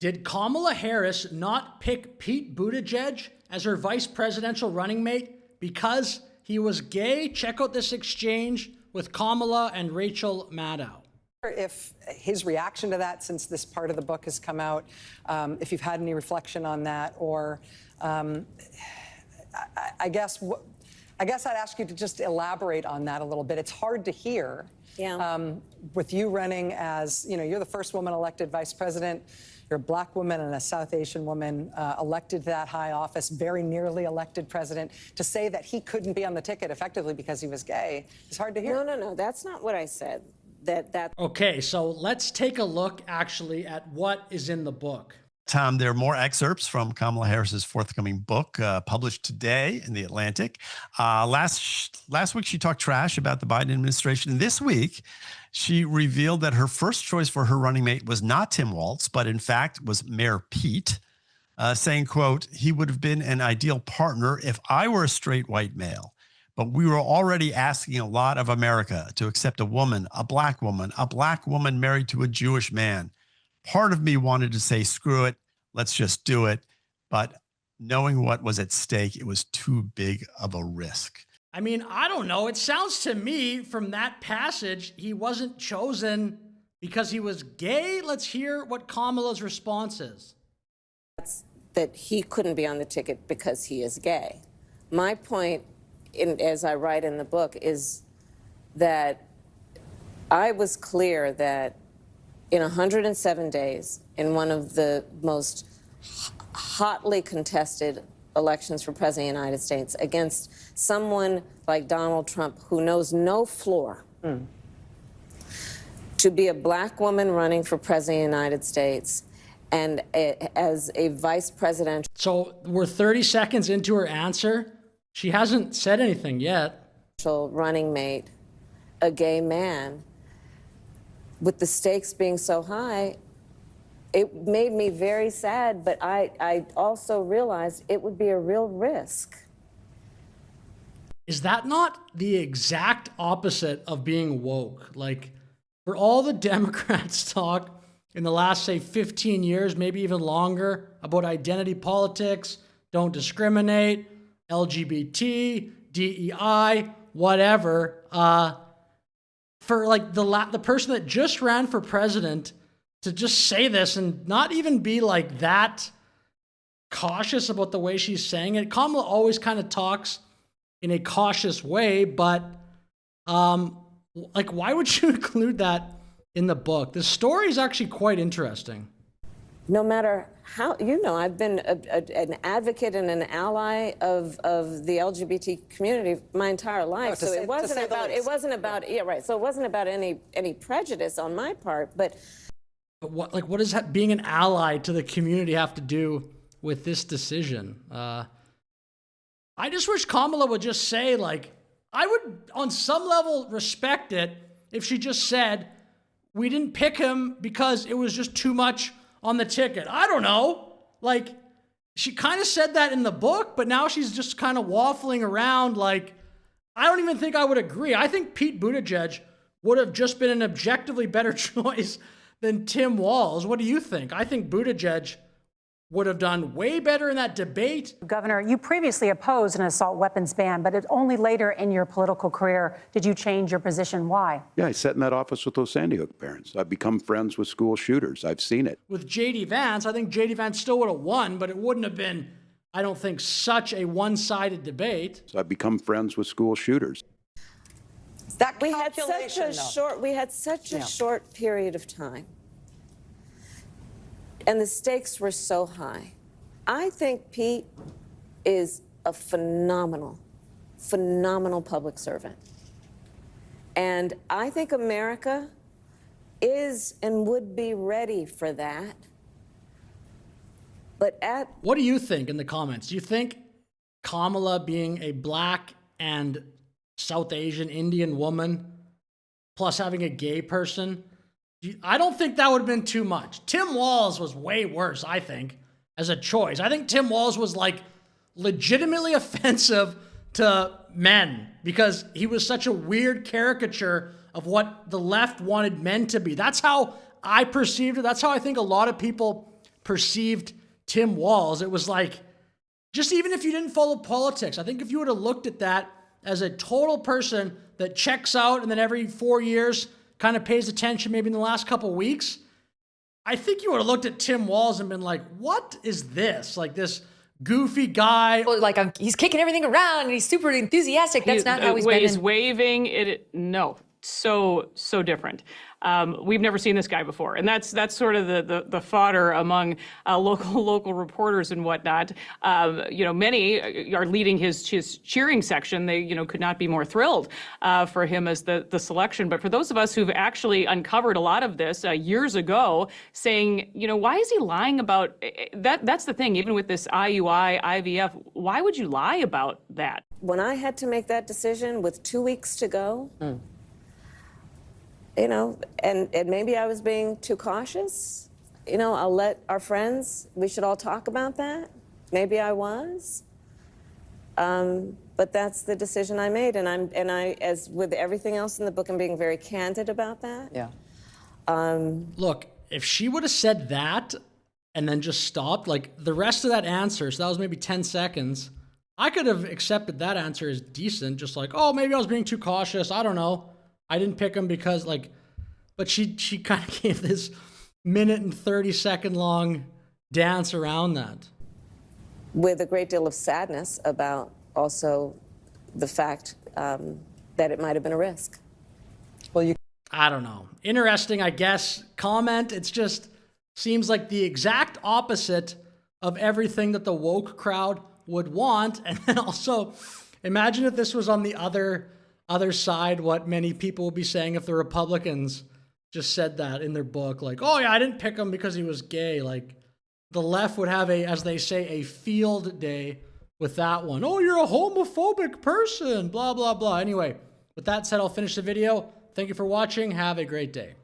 Did Kamala Harris not pick Pete Buttigieg as her vice presidential running mate because he was gay? Check out this exchange with Kamala and Rachel Maddow. If his reaction to that, since this part of the book has come out, if you've had any reflection on that, or I guess I'd ask you to just elaborate on that a little bit. It's hard to hear. Yeah. With you running as, you're the first woman elected vice president. You're a black woman and a South Asian woman elected to that high office, very nearly elected president. To say that he couldn't be on the ticket effectively because he was gay is hard to hear. No. That's not what I said. Okay, so let's take a look actually at what is in the book. Tom, there are more excerpts from Kamala Harris's forthcoming book published today in The Atlantic. Last week, she talked trash about the Biden administration. This week, she revealed that her first choice for her running mate was not Tim Walz, but in fact was Mayor Pete, saying, quote, "He would have been an ideal partner if I were a straight white male. But we were already asking a lot of America to accept a woman married to a Jewish man. Part of me wanted to say, screw it, let's just do it. But knowing what was at stake, it was too big of a risk." I mean, I don't know. It sounds to me from that passage, he wasn't chosen because he was gay. Let's hear what Kamala's response is. That he couldn't be on the ticket because he is gay. My point, as I write in the book, is that I was clear that in 107 days, in one of the most hotly contested elections for President of the United States, against someone like Donald Trump who knows no floor, to be a black woman running for President of the United States and as a vice presidential. So we're 30 seconds into her answer. She hasn't said anything yet. Running mate, a gay man, with the stakes being so high, it made me very sad, but I also realized it would be a real risk. Is that not the exact opposite of being woke? Like, for all the Democrats talk in the last, say, 15 years, maybe even longer, about identity politics, don't discriminate, LGBT, DEI, whatever, for like the person that just ran for president to just say this and not even be like that cautious about the way she's saying it. Kamala always kind of talks in a cautious way, but like, why would you include that in the book? The story is actually quite interesting. No matter how, I've been an advocate and an ally of the LGBT community my entire life. So it wasn't about any prejudice on my part, but what does that, being an ally to the community, have to do with this decision? I just wish Kamala would just say, like, I would on some level respect it if she just said, we didn't pick him because it was just too much on the ticket. I don't know. Like, she kind of said that in the book, but now she's just kind of waffling around. Like, I don't even think I would agree. I think Pete Buttigieg would have just been an objectively better choice than Tim Walz. What do you think? I think Buttigieg would have done way better in that debate. Governor, you previously opposed an assault weapons ban, but only later in your political career did you change your position. Why? Yeah, I sat in that office with those Sandy Hook parents. I've become friends with school shooters. I've seen it. With J.D. Vance, I think J.D. Vance still would have won, but it wouldn't have been, I don't think, such a one-sided debate. So I've become friends with school shooters. That we had such a short period of time. And the stakes were so high. I think Pete is a phenomenal public servant. And I think America is and would be ready for that. But what do you think in the comments? Do you think Kamala, being a black and South Asian Indian woman, plus having a gay person, I don't think that would have been too much. Tim Walz was way worse, I think, as a choice. I think Tim Walz was like legitimately offensive to men because he was such a weird caricature of what the left wanted men to be. That's how I perceived it. That's how I think a lot of people perceived Tim Walz. It was like, just even if you didn't follow politics, I think if you would have looked at that as a total person that checks out and then every 4 years kind of pays attention maybe in the last couple of weeks, I think you would have looked at Tim Walz and been like, what is this? Like this goofy guy. Well, like he's kicking everything around and he's super enthusiastic. That's not how he's been. He's waving it. No, so different. We've never seen this guy before, and that's sort of the fodder among local reporters and whatnot. Many are leading his cheering section. They could not be more thrilled for him as the selection. But for those of us who've actually uncovered a lot of this years ago, saying, why is he lying about that? That's the thing. Even with this IUI, IVF, why would you lie about that? When I had to make that decision with 2 weeks to go. And maybe I was being too cautious. I'll let our friends, we should all talk about that. Maybe I was. But that's the decision I made. And I, as with everything else in the book, I'm being very candid about that. Yeah. Look, if she would have said that and then just stopped, like the rest of that answer, so that was maybe 10 seconds, I could have accepted that answer as decent, just like, oh, maybe I was being too cautious. I don't know. I didn't pick him because but she kind of gave this 1:30 long dance around that. With a great deal of sadness about also the fact that it might have been a risk. Well, I don't know. Interesting, I guess, comment. It's just seems like the exact opposite of everything that the woke crowd would want. And then also, imagine if this was on the other side, what many people will be saying if the Republicans just said that in their book, like, oh yeah, I didn't pick him because he was gay. Like the left would have as they say, a field day with that one. Oh, you're a homophobic person, blah, blah, blah. Anyway, with that said, I'll finish the video. Thank you for watching. Have a great day.